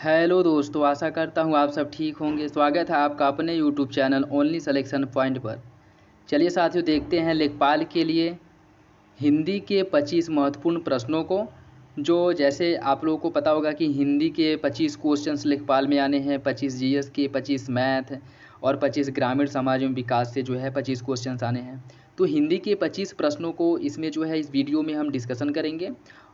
Hello दोस्तों, आशा करता हूँ आप सब ठीक होंगे। स्वागत है आपका अपने YouTube channel only selection point पर। चलिए साथियों, देखते हैं लेखपाल के लिए हिंदी के 25 महत्वपूर्ण प्रश्नों को। जो जैसे आप लोगों को पता होगा कि हिंदी के 25 क्वेश्चंस लेखपाल में आने हैं, 25 जीएस के, 25 मैथ और 25 ग्रामीण समाज एवं विकास से जो है 25 क्वेश्चंस आने हैं। तो हिंदी के 25 प्रश्नों को इसमें जो है इस वीडियो में हम डिस्कशन करेंगे।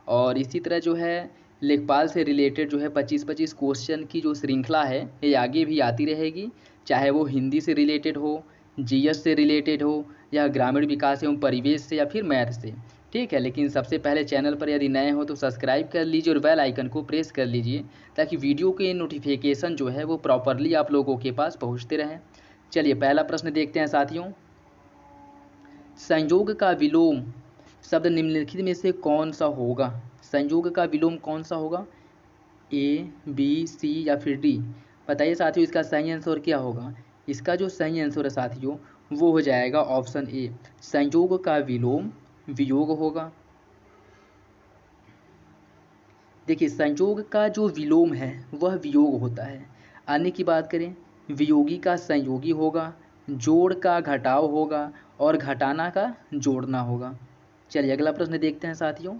और इसी तरह जो है लेखपाल से रिलेटेड जो है 25 क्वेश्चन की जो श्रृंखला है ये आगे भी आती रहेगी, चाहे वो हिंदी से रिलेटेड हो, जीएस से रिलेटेड हो, या ग्रामीण विकास एवं परिवेश से, या फिर मैथ से। ठीक है, लेकिन सबसे पहले चैनल पर यदि नए हो तो सब्सक्राइब कर लीजिए और बेल आइकन को प्रेस कर लीजिए, ताकि वीडियो के नोटिफिकेशन जो है वो प्रॉपरली आप लोगों के पास पहुंचते रहें। चलिए पहला प्रश्न देखते हैं साथियों। संयोग का विलोम शब्द निम्नलिखित में से कौन सा होगा? संयोग का विलोम कौन सा होगा? ए, बी, सी या फिर डी? बताइए साथियों, इसका सही आंसर क्या होगा? इसका जो सही आंसर है साथियों वो हो जाएगा ऑप्शन ए। संयोग का विलोम वियोग होगा। देखिए, संयोग का जो विलोम है वह वियोग होता है। अन्य की बात करें, वियोगी का संयोगी होगा, जोड़ का घटाव होगा और घटाना का जोड़ना होगा। चलिए अगला प्रश्न देखते हैं साथियों।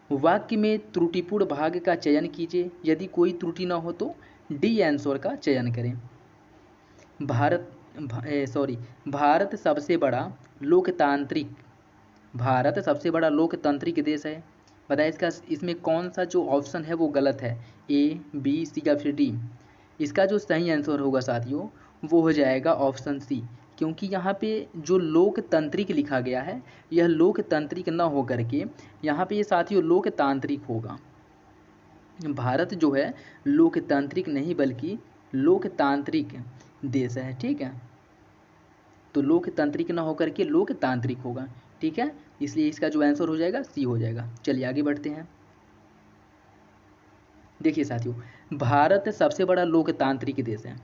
वाक्य में त्रुटिपूर्ण भाग का चयन कीजिए। यदि कोई त्रुटि न हो तो डी आंसर का चयन करें। भारत सबसे बड़ा लोकतांत्रिक भारत सबसे बड़ा लोकतांत्रिक देश है। बताइए इसमें कौन सा जो ऑप्शन है वो गलत है? ए, बी, सी या फिर डी? इसका जो सही आंसर होगा साथियों वो हो जाएगा ऑप्शन सी, क्योंकि यहाँ पे जो लोकतांत्रिक लिखा गया है यह लोकतांत्रिक न हो करके यहाँ पे ये साथियों लोकतांत्रिक होगा। भारत जो है लोकतांत्रिक नहीं बल्कि लोकतांत्रिक देश है। ठीक है, तो लोकतांत्रिक न होकर के लोकतांत्रिक होगा। ठीक है, इसलिए इसका जो आंसर हो जाएगा सी हो जाएगा। चलिए आगे बढ़ते हैं। देखिए साथियों, भारत सबसे बड़ा लोकतांत्रिक देश है।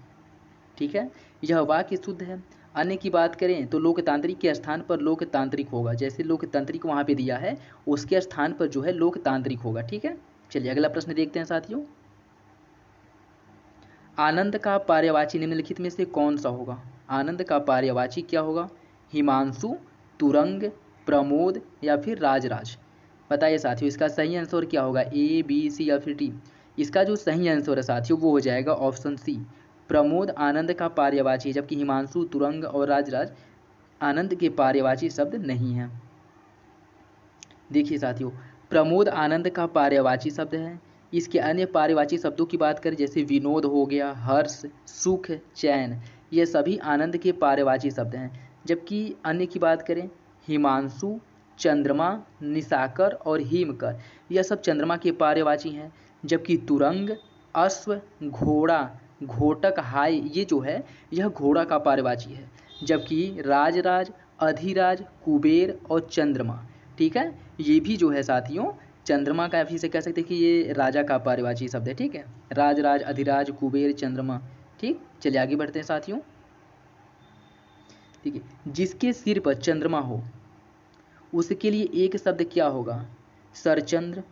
ठीक है, यह वाक्य शुद्ध है। अन्य की बात करें तो लोकतांत्रिक के स्थान पर लोकतांत्रिक होगा। जैसे लोकतांत्रिक वहाँ पे दिया है उसके स्थान पर जो है लोकतांत्रिक होगा। ठीक है, चलिए अगला प्रश्न देखते हैं साथियों। आनंद का पर्यायवाची निम्नलिखित में से कौन सा होगा? आनंद का पर्यायवाची क्या होगा? हिमांशु, तुरंग, प्रमोद या फिर राजराज? बताइए साथियों, इसका सही आंसर क्या होगा? ए, बी, सी या फिर डी? इसका जो सही आंसर है साथियों वो हो जाएगा ऑप्शन सी। प्रमोद आनंद का पर्यायवाची है, जबकि हिमांशु, तुरंग और राजराज आनंद के पर्यायवाची शब्द नहीं हैं। देखिए साथियों, प्रमोद आनंद का पर्यायवाची शब्द है। इसके अन्य पर्यायवाची शब्दों की बात करें जैसे विनोद हो गया, हर्ष, सुख, चैन, ये सभी आनंद के पर्यायवाची शब्द हैं। जबकि अन्य की बात करें, हिमांशु, चंद्रमा, निशाकर और हिमकर, यह सब चंद्रमा के पर्यायवाची हैं। जबकि तुरंग, अश्व, घोड़ा, घोटक, हाय, ये जो है यह घोड़ा का पर्यायवाची है। जबकि राजराज, अधिराज, कुबेर और चंद्रमा, ठीक है, ये भी जो है साथियों चंद्रमा का भी से कह सकते हैं कि ये राजा का पर्यायवाची शब्द है। ठीक है, राजराज, अधिराज, कुबेर, चंद्रमा। ठीक, चलिए आगे बढ़ते हैं साथियों। ठीक है, जिसके सिर पर चंद्रमा हो उसके लिए एक शब्द क्या होगा? सरचंद्र,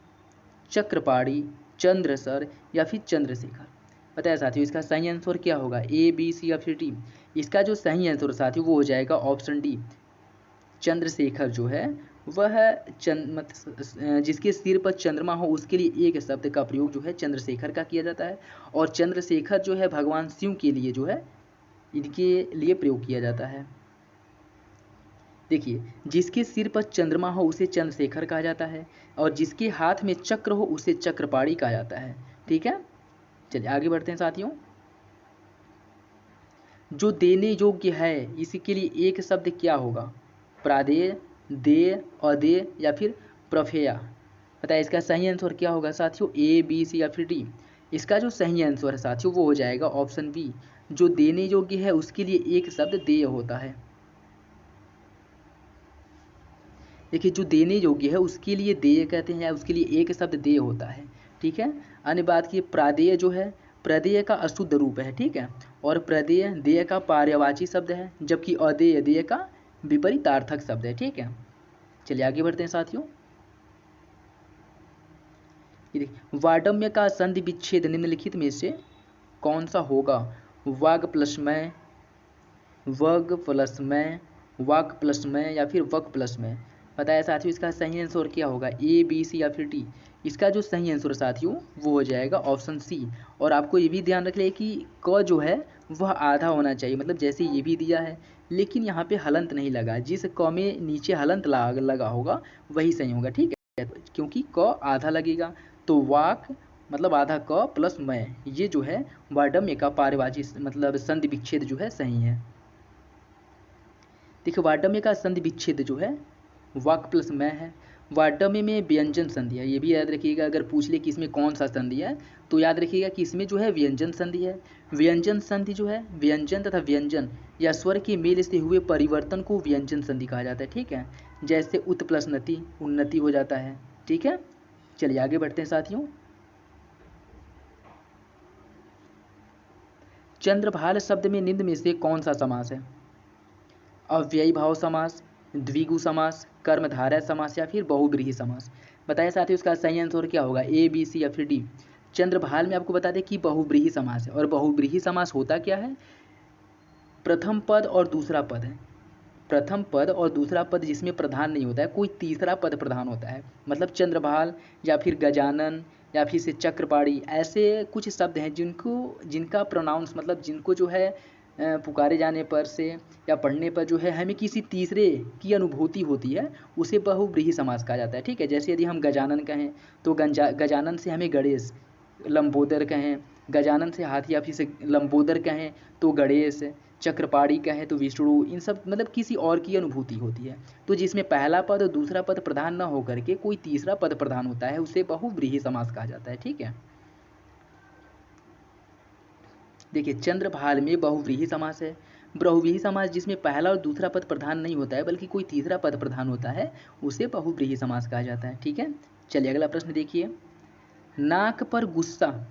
चक्रपाणी, चंद्रसर या फिर चंद्रशेखर? पता है साथियों, इसका सही आंसर क्या होगा? ए, बी, सी या फिर डी? इसका जो सही आंसर साथियों वो हो जाएगा ऑप्शन डी। चंद्रशेखर जो है वह जिसके सिर पर चंद्रमा हो उसके लिए एक शब्द का प्रयोग जो है चंद्रशेखर का किया जाता है। और चंद्रशेखर जो है भगवान शिव के लिए जो है इनके लिए प्रयोग किया जाता है। देखिए, जिसके सिर पर चंद्रमा हो उसे चंद्रशेखर कहा जाता है, और जिसके हाथ में चक्र हो उसे चक्रपाणी कहा जाता है। ठीक है, चलिए आगे बढ़ते हैं साथियों। जो देने योग्य है इसके लिए एक शब्द क्या होगा? प्रादेय, देय, अदेय या फिर प्रफेय? बताइए इसका सही आंसर क्या होगा साथियों? ए, बी, सी या फिर डी? इसका जो सही आंसर है साथियों वो हो जाएगा ऑप्शन बी। जो देने योग्य है उसके लिए एक शब्द देय होता है। देखिए, जो देने योग्य है उसके लिए देय कहते हैं या उसके लिए एक शब्द देय होता है। ठीक है, अन्य बात की प्रादेय जो है प्रदेय का अशुद्ध रूप है। ठीक है, और प्रदेय देय का पर्यायवाची शब्द है, जबकि अदेय देय का विपरीतार्थक शब्द है। ठीक है, चलिए आगे बढ़ते हैं साथियों। ये देखिए, वाडम्य का संधि विच्छेद निम्नलिखित में से कौन सा होगा? वाग प्लस मैं, वग प्लस मैं, वाक प्लस मैं या फिर वक प्लस मैं। बताया साथियों इसका सही आंसर क्या होगा? ए, बी, सी या फिर डी। इसका जो सही आंसर साथियों वो हो जाएगा ऑप्शन सी। और आपको ये भी ध्यान रख ले कि क जो है वह आधा होना चाहिए, मतलब जैसे ये भी दिया है लेकिन यहाँ पे हलंत नहीं लगा, जिस क में नीचे हलंत लगा होगा वही सही होगा, ठीक है, क्योंकि क आधा लगेगा। तो वाक मतलब आधा क प्लस मैं, ये जो है वाडम्य का पारिभाषिक मतलब संधि विच्छेद जो है सही है। देखिए वाडम्य का संधि विच्छेद जो है वाक प्लस मैं है। वाडम्य में व्यंजन संधि है, ये भी याद रखिएगा, अगर पूछ ले कि इसमें कौन सा संधि है तो याद रखिएगा कि इसमें जो है व्यंजन संधि है। व्यंजन संधि जो है व्यंजन तथा व्यंजन या स्वर के मेल से हुए परिवर्तन को व्यंजन संधि कहा जाता है, ठीक है। जैसे उत प्लस नति उन्नति हो जाता है, ठीक है। चलिए आगे बढ़ते हैं साथियों। चंद्रभाल शब्द में निम्न में से कौन सा समास है? अव्ययी भाव समास, द्विगु समास, कर्मधारय समास या फिर बहुब्रीहि समास। बताइए साथियों इसका सही आंसर क्या होगा? ए, बी, सी या फिर डी। चंद्रभाल में आपको बता दें कि बहुब्रीहि समास है। और बहुब्रीहि समास होता क्या है? प्रथम पद और दूसरा पद है, प्रथम पद और दूसरा पद जिसमें प्रधान नहीं होता है, कोई तीसरा पद प्रधान होता है। मतलब चंद्रभाल या फिर गजानन या फिर से चक्रपाणी, ऐसे कुछ शब्द हैं जिनका प्रोनाउंस मतलब जिनको जो है पुकारे जाने पर से या पढ़ने पर जो है हमें किसी तीसरे की अनुभूति होती है, उसे बहुब्रीहि समास कहा जाता है, ठीक है। जैसे यदि हम गजानन कहें तो गजानन से हमें गणेश, लंबोदर कहें गजानन से हाथी या फिर से लंबोदर कहें तो गणेश, चक्रपाणी कहें तो विष्णु, इन सब मतलब किसी और की अनुभूति होती है। तो जिसमें पहला पद और दूसरा पद प्रधान न होकर के कोई तीसरा पद प्रधान होता है उसे बहुव्रीहि समास कहा जाता है, ठीक है। देखिए चंद्रभाल में बहुव्रीहि समास है। बहुव्रीहि समास जिसमें पहला और दूसरा पद प्रधान नहीं होता है बल्कि कोई तीसरा पद प्रधान होता है उसे बहुव्रीहि समास कहा जाता है, ठीक है। चलिए अगला प्रश्न देखिए। नाक पर गुस्सा,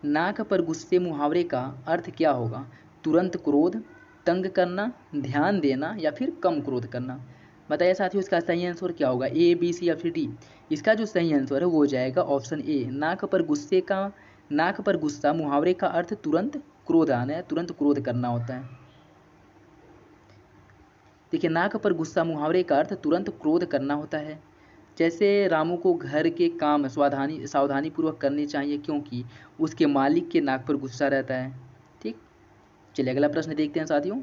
नाक पर गुस्से मुहावरे का अर्थ क्या होगा? तुरंत क्रोध, तंग करना, ध्यान देना या फिर कम क्रोध करना। बताइए साथियों इसका सही आंसर क्या होगा? ए, बी, सी या फिर डी। इसका जो सही आंसर है वो हो जाएगा ऑप्शन ए। नाक पर गुस्सा मुहावरे का अर्थ तुरंत क्रोध आना है, तुरंत क्रोध करना होता है। देखिए नाक पर गुस्सा मुहावरे का अर्थ तुरंत क्रोध करना होता है। जैसे रामू को घर के काम सावधानी पूर्वक करने चाहिए क्योंकि उसके मालिक के नाक पर गुस्सा रहता है, ठीक। चलिए अगला प्रश्न देखते हैं साथियों।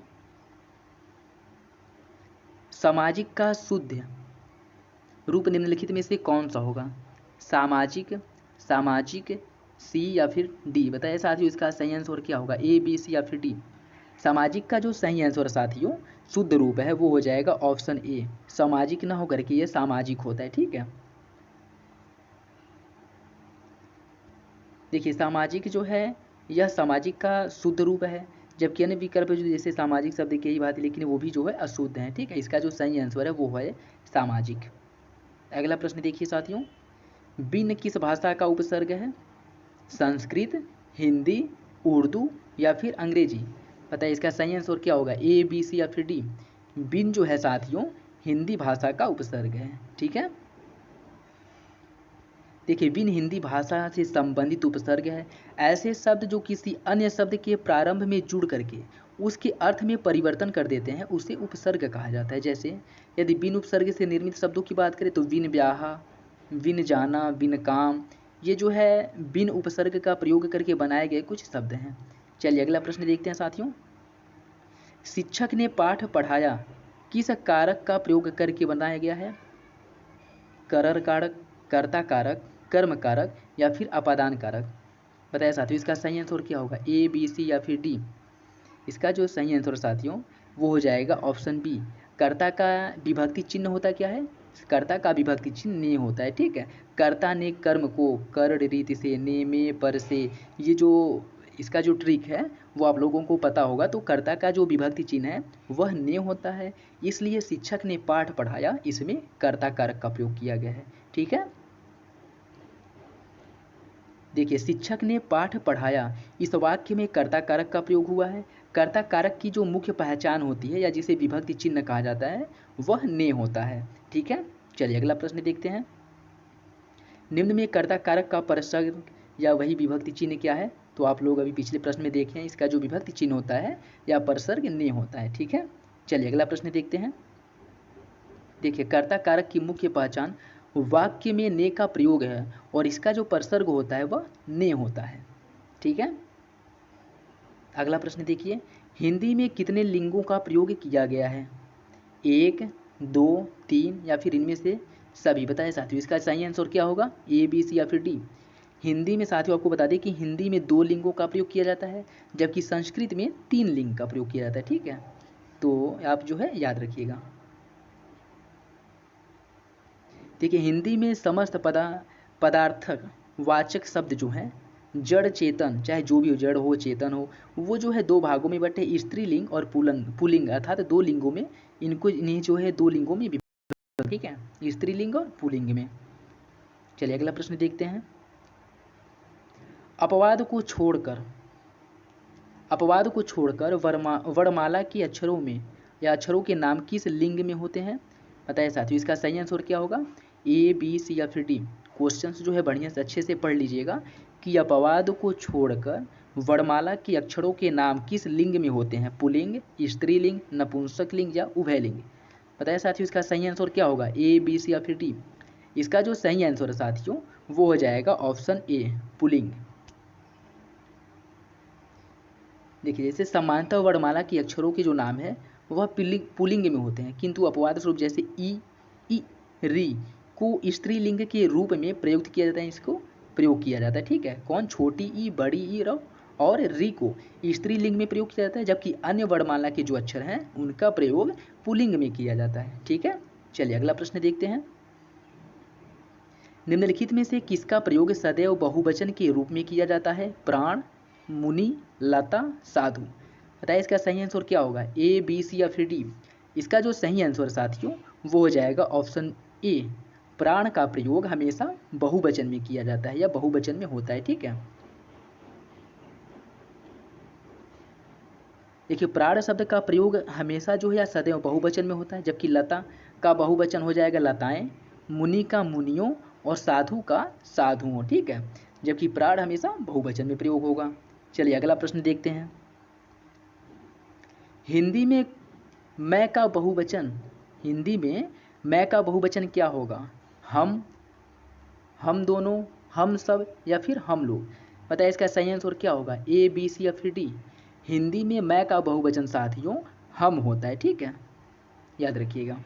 सामाजिक का शुद्ध रूप निम्नलिखित में से कौन सा होगा? सामाजिक, सामाजिक, सी या फिर डी। बताइए साथियों इसका सही आंसर क्या होगा? ए, बी, सी या फिर डी। सामाजिक का जो सही आंसर साथियों शुद्ध रूप है वो हो जाएगा ऑप्शन ए। सामाजिक ना होकर के ये सामाजिक होता है, ठीक है। देखिए सामाजिक जो है यह सामाजिक का शुद्ध रूप है, जबकि अन्य विकल्प जो जैसे सामाजिक शब्द की ही बात है लेकिन वो भी जो है अशुद्ध है, ठीक है। इसका जो सही आंसर है वो है सामाजिक। अगला प्रश्न देखिए साथियों। बिन किस भाषा का उपसर्ग है? संस्कृत, हिंदी, उर्दू या फिर अंग्रेजी। बताइए इसका सही आंसर क्या होगा? ए, बी, सी या फिर डी। बिन जो है साथियों हिंदी भाषा का उपसर्ग है, ठीक है। देखिए बिन हिंदी भाषा से संबंधित उपसर्ग है ऐसे शब्द जो किसी अन्य शब्द के प्रारंभ में जुड़ करके उसके अर्थ में परिवर्तन कर देते हैं उसे उपसर्ग कहा जाता है। जैसे यदि बिन उपसर्ग से निर्मित शब्दों की बात करें तो बिन ब्याह, बिन जाना, बिन काम, ये जो है बिन उपसर्ग का प्रयोग करके बनाए गए कुछ शब्द हैं। चलिए अगला प्रश्न देखते हैं साथियों। शिक्षक ने पाठ पढ़ाया किस कारक का प्रयोग करके बनाया गया है? करर कारक, कर्ता कारक, कर्म कारक या फिर अपादान कारक। बताया साथियों इसका सही आंसर क्या होगा? ए, बी, सी या फिर डी। इसका जो सही आंसर साथियों वो हो जाएगा ऑप्शन बी। कर्ता का विभक्ति चिन्ह होता क्या है? कर्ता का विभक्ति चिन्ह ने होता है, ठीक है। कर्ता ने कर्म को कर रीति से, ने, में, पर से, ये जो इसका जो ट्रिक है वो आप लोगों को पता होगा। तो कर्ता का जो विभक्ति चिन्ह है वह ने होता है, इसलिए शिक्षक ने पाठ पढ़ाया इसमें कर्ता कारक का प्रयोग किया गया है, ठीक है। देखिए शिक्षक ने पाठ पढ़ाया इस वाक्य में कर्ता कारक का प्रयोग हुआ है। कर्ता कारक की जो मुख्य पहचान होती है या जिसे विभक्ति चिन्ह कहा जाता है वह ने होता है, ठीक है। चलिए अगला प्रश्न देखते हैं। निम्न में कर्ता कारक का परसर्ग या वही विभक्ति चिन्ह क्या है? तो आप लोग अभी पिछले प्रश्न में देखे हैं, इसका जो विभक्ति चिन्ह होता है या परसर्ग ने होता है। ठीक है, चलिए अगला प्रश्न देखते हैं। देखिए, कर्ता कारक की मुख्य पहचान वाक्य में ने का प्रयोग है और इसका जो परसर्ग होता है वह ने होता है। ठीक है, अगला प्रश्न देखिए, हिंदी में कितने लिंगों का प्रयोग किया गया है? 1, 2, 3 या फिर इनमें से सभी? बताएं साथियों, इसका सही आंसर क्या होगा? ए, बी, सी या फिर डी? हिंदी में साथियों आपको बता दें कि हिंदी में 2 लिंगों का प्रयोग किया जाता है, जबकि संस्कृत में 3 लिंग का प्रयोग किया जाता है। ठीक है, तो आप जो है याद रखिएगा। देखिए, हिंदी में समस्त पदार्थक वाचक शब्द जो हैं जड़ चेतन, चाहे जो भी हो, जड़ हो चेतन हो, वो जो है 2 भागों में बटे, स्त्रीलिंग और पुल्लिंग, अर्थात 2 लिंगों में, इन्हें जो है 2 लिंगों में विभक्त। ठीक है, स्त्रीलिंग और पुल्लिंग में। चलिए अगला प्रश्न देखते हैं। अपवाद को छोड़कर वर्णमाला के अक्षरों में या अक्षरों के नाम किस लिंग में होते हैं? बताइए साथियों, इसका सही आंसर क्या होगा? ए, बी, सी या फिर डी? क्वेश्चंस जो है बढ़िया से अच्छे से पढ़ लीजिएगा कि अपवाद को छोड़कर वर्णमाला के अक्षरों के नाम किस लिंग में होते हैं? पुल्लिंग, स्त्रीलिंग, नपुंसक लिंग या उभयलिंग? बताइए साथियों, इसका सही आंसर क्या होगा? ए, बी, सी या फिर डी? इसका जो सही आंसर है साथियों वो हो जाएगा ऑप्शन ए, पुल्लिंग। देखिए, जैसे सामान्यतः वर्णमाला के अक्षरों के जो नाम है वह पुल्लिंग में होते हैं, किंतु अपवाद स्वरूप जैसे ई, री को स्त्रीलिंग के रूप में प्रयुक्त किया जाता है, इसको प्रयोग किया जाता है। ठीक है, कौन? छोटी ई, बड़ी ई और री को स्त्रीलिंग में प्रयोग किया जाता है, जबकि अन्य वर्णमाला के जो अक्षर हैं उनका प्रयोग पुल्लिंग में किया जाता है। ठीक है, चलिए अगला प्रश्न देखते हैं। निम्नलिखित में से किसका प्रयोग सदैव बहुवचन के रूप में किया जाता है? प्राण, मुनि, लता, साधु? बताइए इसका सही आंसर क्या होगा? ए, बी, सी या फिर डी? इसका जो सही आंसर साथियों वो हो जाएगा ऑप्शन ए, प्राण का प्रयोग हमेशा बहुवचन में किया जाता है या बहुवचन में होता है। ठीक है, देखिए, प्राण शब्द का प्रयोग हमेशा जो है या सदैव बहुवचन में होता है, जबकि लता का बहुवचन हो जाएगा लताएं, मुनि का मुनियों और साधु का साधुओं। ठीक है, जबकि प्राण हमेशा बहुवचन में प्रयोग होगा। चलिए अगला प्रश्न देखते हैं। हिंदी में मैं का बहुवचन क्या होगा? हम दोनों, हम सब या फिर हम लोग? बताइए इसका सही आंसर क्या होगा? ए, बी, सी या फिर डी? हिंदी में मैं का बहुवचन साथियों हम होता है। ठीक है, याद रखिएगा।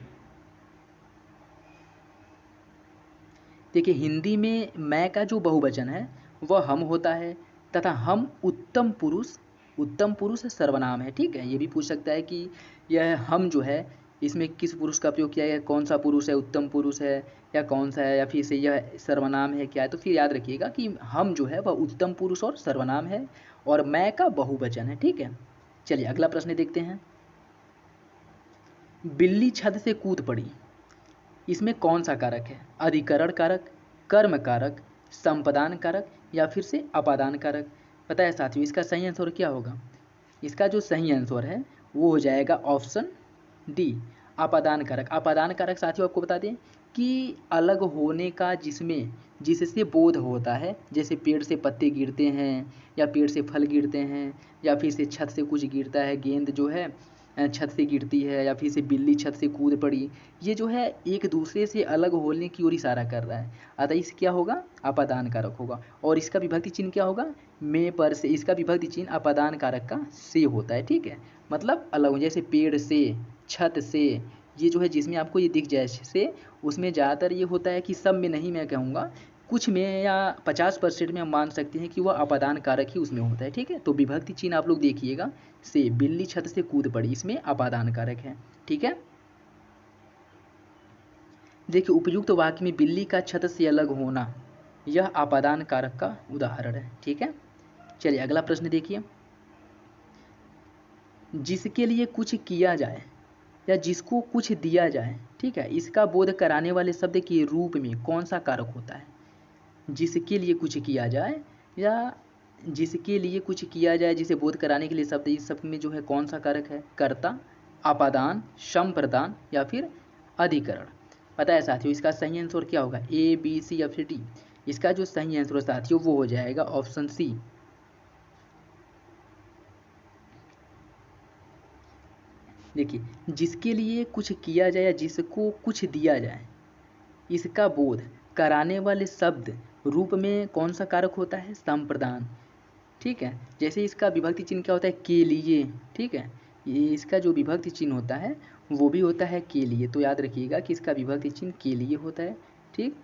देखिए, हिंदी में मैं का जो बहुवचन है वह हम होता है तथा हम उत्तम पुरुष सर्वनाम है। ठीक है, ये भी पूछ सकता है कि यह हम जो है इसमें किस पुरुष का प्रयोग किया है, कौन सा पुरुष है, उत्तम पुरुष है या कौन सा है, या फिर से यह सर्वनाम है क्या है? तो फिर याद रखिएगा कि हम जो है वह उत्तम पुरुष और सर्वनाम है और मैं का बहुवचन है। ठीक है, चलिए अगला प्रश्न देखते हैं। बिल्ली छत से कूद पड़ी, इसमें कौन सा कारक है? अधिकरण कारक, कर्म कारक, संपदान कारक या फिर से अपादान कारक? पता है साथियों, इसका सही आंसर क्या होगा? इसका जो सही आंसर है वो हो जाएगा ऑप्शन डी, अपादान कारक। अपादान कारक साथियों आपको बता दें कि अलग होने का जिससे बोध होता है, जैसे पेड़ से पत्ते गिरते हैं या पेड़ से फल गिरते हैं या फिर से छत से कुछ गिरता है, गेंद जो है छत से गिरती है या फिर से बिल्ली छत से कूद पड़ी, ये जो है एक दूसरे से अलग होने की ओर इशारा कर रहा है, अतः इस क्या होगा? अपादान कारक होगा। और इसका विभक्ति चिन्ह क्या होगा? में, पर से। इसका विभक्ति चिन्ह अपादान कारक का से होता है। ठीक है, मतलब अलग, जैसे पेड़ से, छत से, ये जो है जिसमें आपको ये दिख जाए से, उसमें ज़्यादातर ये होता है कि सब में नहीं, मैं कहूँगा कुछ में या 50% में हम मान सकते हैं कि वह अपादान कारक ही उसमें होता है। ठीक है, तो विभक्ति चिन्ह आप लोग देखिएगा, से, बिल्ली छत से कूद पड़ी, इसमें अपादान कारक है। ठीक है, देखिए, उपयुक्त वाक्य में बिल्ली का छत से अलग होना यह अपादान कारक का उदाहरण है। ठीक है, चलिए अगला प्रश्न देखिए। जिसके लिए कुछ किया जाए या जिसको कुछ दिया जाए, ठीक है, इसका बोध कराने वाले शब्द के रूप में कौन सा कारक होता है? जिसके लिए कुछ किया जाए या जिसके लिए कुछ किया जाए, जिसे बोध कराने के लिए शब्द, इस शब्द में जो है कौन सा कारक है? कर्ता, अपादान, संप्रदान या फिर अधिकरण? पता है साथियों, इसका सही आंसर क्या होगा? ए, बी, सी या फिर डी? इसका जो सही आंसर है साथियों वो हो जाएगा ऑप्शन सी। देखिए, जिसके लिए कुछ किया जाए या जिसको कुछ दिया जाए, इसका बोध कराने वाले शब्द रूप में कौन सा कारक होता है? संप्रदान। ठीक है, जैसे इसका विभक्ति चिन्ह क्या होता है? के लिए। ठीक है, ये इसका जो विभक्ति चिन्ह होता है वो भी होता है के लिए। तो याद रखिएगा कि इसका विभक्ति चिन्ह के लिए होता है। ठीक,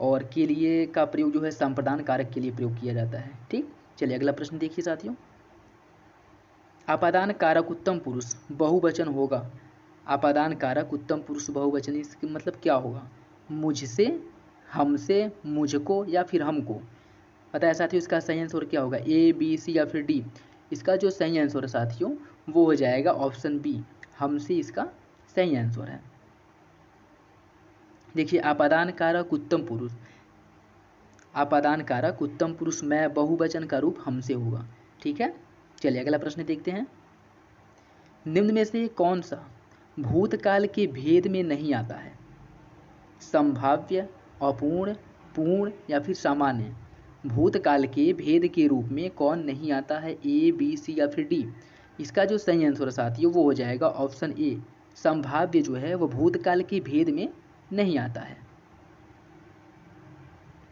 और के लिए का प्रयोग जो है संप्रदान कारक के लिए प्रयोग किया जाता है। ठीक, चलिए अगला प्रश्न देखिए साथियों। अपादान कारक उत्तम पुरुष बहुवचन होगा। अपादान कारक उत्तम पुरुष बहुवचन, इसका मतलब क्या होगा? मुझसे, हमसे, मुझको या फिर हमको। पता है साथियों इसका सही आंसर क्या होगा? ए, बी, सी या फिर डी। इसका जो सही आंसर है साथियों वो हो जाएगा ऑप्शन बी, हमसे इसका सही आंसर है। देखिए, अपादान कारक उत्तम पुरुष, अपादान कारक उत्तम पुरुष में बहुवचन का रूप हमसे होगा। ठीक है, चलिए अगला प्रश्न देखते हैं। निम्न में से कौन सा भूतकाल के भेद में नहीं आता है? संभाव्य, अपूर्ण, पूर्ण या फिर सामान्य। भूतकाल के भेद के रूप में कौन नहीं आता है? ए, बी, सी या फिर डी। इसका जो सही आंसर है साथियों वो हो जाएगा ऑप्शन ए, संभाव्य जो है वो भूतकाल के भेद में नहीं आता है।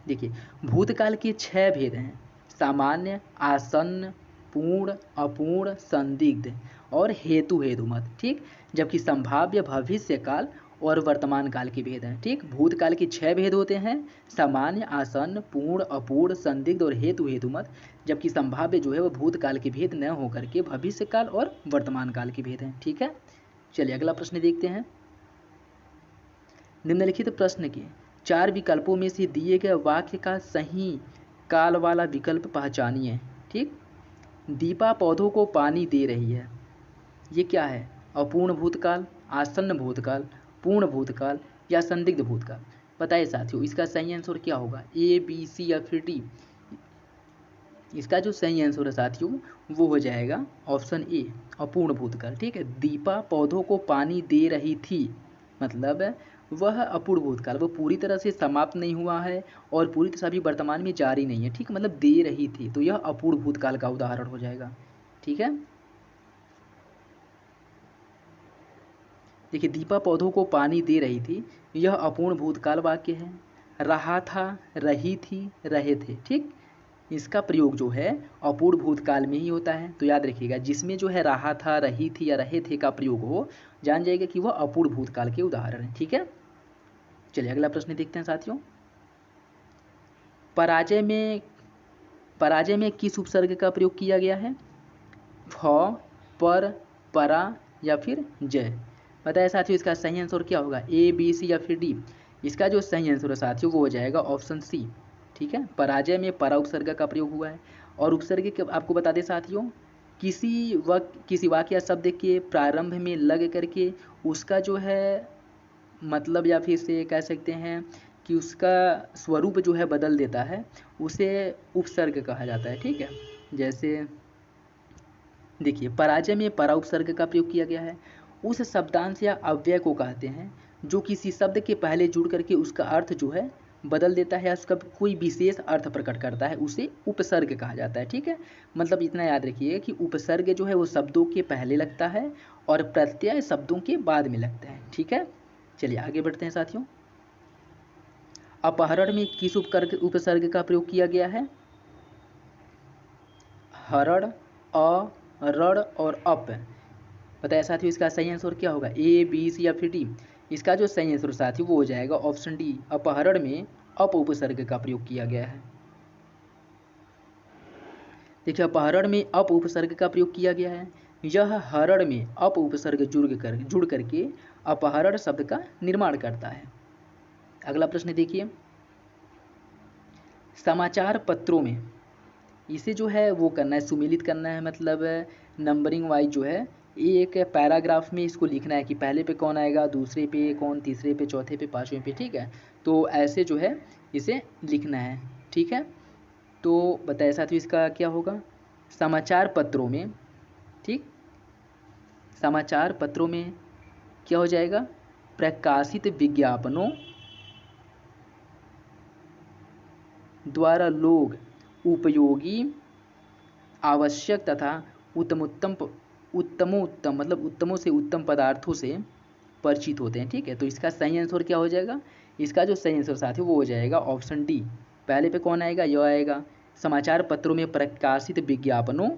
देखिए, भूतकाल के 6 भेद हैं: सामान्य, आसन्न, पूर्ण, अपूर्ण, संदिग्ध और हेतु हेतुमत। ठीक, जबकि संभाव्य भविष्यकाल और वर्तमान काल के भेद हैं। ठीक, भूतकाल के 6 भेद होते हैं: सामान्य, आसन्न, पूर्ण, अपूर्ण, संदिग्ध और हेतु हेतुमत। जबकि संभाव्य जो है वो भूतकाल के भेद न होकर के भविष्यकाल और वर्तमान काल के भेद हैं। ठीक है, चलिए अगला प्रश्न देखते हैं। निम्नलिखित प्रश्न के 4 विकल्पों में से दिए गए वाक्य का सही काल वाला विकल्प पहचानिए। ठीक, दीपा पौधों को पानी दे रही है, ये क्या है? अपूर्ण भूतकाल, आसन्न भूतकाल, पूर्ण भूतकाल या संदिग्ध भूतकाल। बताइए साथियों इसका सही आंसर क्या होगा? ए, बी, सी या फिर डी। इसका जो सही आंसर है साथियों वो हो जाएगा ऑप्शन ए, अपूर्ण भूतकाल। ठीक है, दीपा पौधों को पानी दे रही थी, मतलब वह अपूर्ण भूतकाल, वो पूरी तरह से समाप्त नहीं हुआ है और पूरी तरह से अभी वर्तमान में जारी नहीं है। ठीक, मतलब दे रही थी, तो यह अपूर्ण भूतकाल का उदाहरण हो जाएगा। ठीक है, देखिए, दीपा पौधों को पानी दे रही थी, यह अपूर्ण भूतकाल वाक्य है। रहा था, रही थी, रहे थे। ठीक, इसका प्रयोग जो है अपूर्ण भूतकाल में ही होता है। तो याद रखिएगा जिसमें जो है रहा था, रही थी या रहे थे का प्रयोग हो, जान जाइएगा कि वह अपूर्ण भूतकाल के उदाहरण है। ठीक है, चलिए अगला प्रश्न देखते हैं साथियों। पराजय में किस उपसर्ग का प्रयोग किया गया है? फ, पर, परा या फिर जय। बताया साथियों इसका सही आंसर क्या होगा? ए, बी, सी या फिर डी। इसका जो सही आंसर है साथियों वो हो जाएगा ऑप्शन सी। ठीक है, पराजय में परा उपसर्ग का प्रयोग हुआ है। और उपसर्ग के आपको बता दें साथियों, किसी वाक्य या शब्द के प्रारंभ में लग करके उसका जो है मतलब या फिर से कह सकते हैं कि उसका स्वरूप जो है बदल देता है, उसे उपसर्ग कहा जाता है। ठीक है, जैसे देखिए, पराजय में परा उपसर्ग का प्रयोग किया गया है। उस शब्दांश या अव्यय को कहते हैं जो किसी शब्द के पहले जुड़ करके उसका अर्थ जो है बदल देता है या उसका कोई विशेष अर्थ प्रकट करता है, उसे उपसर्ग कहा जाता है। ठीक है, मतलब इतना याद रखिए कि उपसर्ग जो है वो शब्दों के पहले लगता है और प्रत्यय शब्दों के बाद में लगता है। ठीक है, चलिए आगे बढ़ते हैं साथियों। अपहरण में किस उपसर्ग का प्रयोग किया गया है? हरण, अ, रण और अप। बताया साथियों इसका सही आंसर क्या होगा? ए, बी, सी या फिर डी। इसका जो सही आंसर साथियों वो हो जाएगा ऑप्शन डी, अपहरण में अप उपसर्ग का प्रयोग किया गया है। देखिए, अपहरण में अप उपसर्ग का प्रयोग किया गया है। यह हरण में अप उपसर्ग जुड़ करके अपहरण शब्द का निर्माण करता है। अगला प्रश्न देखिए, समाचार पत्रों में इसे जो है वो करना है, सुमेलित करना है, मतलब नंबरिंग वाइज जो है एक पैराग्राफ में इसको लिखना है कि पहले पे कौन आएगा, दूसरे पे कौन, तीसरे पे, चौथे पे, पाँचवें पे। ठीक है, तो ऐसे जो है इसे लिखना है। ठीक है, तो बताए साथियों इसका क्या होगा? समाचार पत्रों में। ठीक, समाचार पत्रों में क्या हो जाएगा? प्रकाशित विज्ञापनों द्वारा लोग उपयोगी, आवश्यक तथा उत्तमोत्तम मतलब उत्तमों से उत्तम पदार्थों से परिचित होते हैं। ठीक है, तो इसका सही आंसर क्या हो जाएगा? इसका जो सही आंसर साथियों वो हो जाएगा ऑप्शन डी। पहले पे कौन आएगा? यह आएगा। समाचार पत्रों में प्रकाशित विज्ञापनों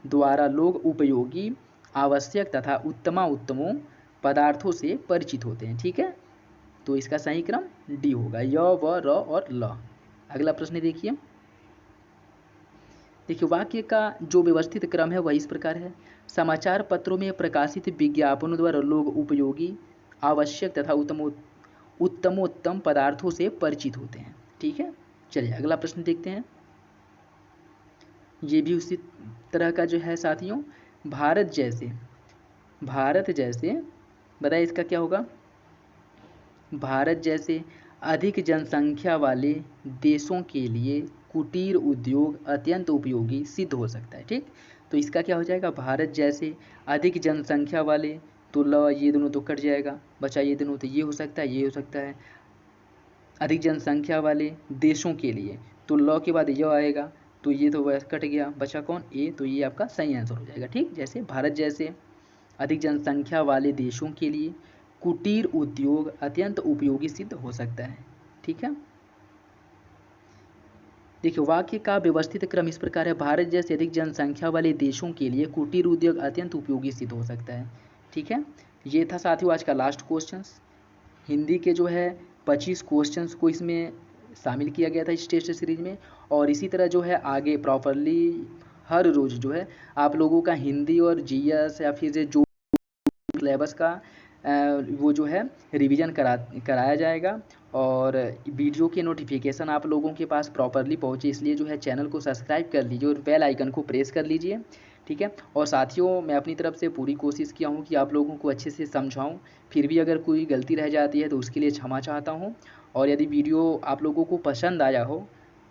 द्वारा लोग उपयोगी, आवश्यक तथा उत्तमों पदार्थों से परिचित होते हैं। ठीक है, तो इसका सही क्रम डी होगा, य, व, र और ल। अगला प्रश्न देखिए। वाक्य का जो व्यवस्थित क्रम है वह इस प्रकार है। समाचार पत्रों में प्रकाशित विज्ञापनों द्वारा लोग उपयोगी, आवश्यक तथा उत्तमोत्तम पदार्थों से परिचित होते हैं। ठीक है, चलिए अगला प्रश्न देखते हैं। ये भी उसी तरह का जो है साथियों। भारत जैसे बताइए इसका क्या होगा? भारत जैसे अधिक जनसंख्या वाले देशों के लिए कुटीर उद्योग अत्यंत उपयोगी सिद्ध हो सकता है। ठीक, तो इसका क्या हो जाएगा? भारत जैसे अधिक जनसंख्या वाले, तो ल ये दोनों तो कट जाएगा, बचा ये दोनों, तो ये हो सकता है, ये हो सकता है। अधिक जनसंख्या वाले देशों के लिए, तो ल के बाद यह आएगा, तो ये तो वह कट गया, बचा कौन? ए, तो ये आपका सही आंसर हो जाएगा। ठीक, जैसे भारत जैसे अधिक जनसंख्या वाले देशों के लिए कुटीर उद्योग अत्यंत उपयोगी सिद्ध हो सकता है। ठीक है, देखिए वाक्य का व्यवस्थित क्रम इस प्रकार है। भारत जैसे अधिक जनसंख्या वाले देशों के लिए कुटीर उद्योग अत्यंत उपयोगी सिद्ध हो सकता है। ठीक है, ये था साथियों आज का लास्ट क्वेश्चन। हिंदी के जो है 25 क्वेश्चंस को इसमें शामिल किया गया था इस टेस्ट सीरीज में, और इसी तरह जो है आगे प्रॉपरली हर रोज़ जो है आप लोगों का हिंदी और जीएस या फिर जो सिलेबस का वो जो है रिवीजन कराया जाएगा, और वीडियो के नोटिफिकेशन आप लोगों के पास प्रॉपरली पहुँचे, इसलिए जो है चैनल को सब्सक्राइब कर लीजिए और बेल आइकन को प्रेस कर लीजिए। ठीक है, और साथियों मैं अपनी तरफ से पूरी कोशिश किया हूँ कि आप लोगों को अच्छे से समझाऊँ, फिर भी अगर कोई गलती रह जाती है तो उसके लिए क्षमा चाहता हूँ। और यदि वीडियो आप लोगों को पसंद आया हो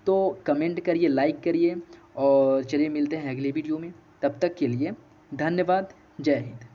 तो कमेंट करिए, लाइक करिए, और चलिए मिलते हैं अगले वीडियो में। तब तक के लिए धन्यवाद। जय हिंद।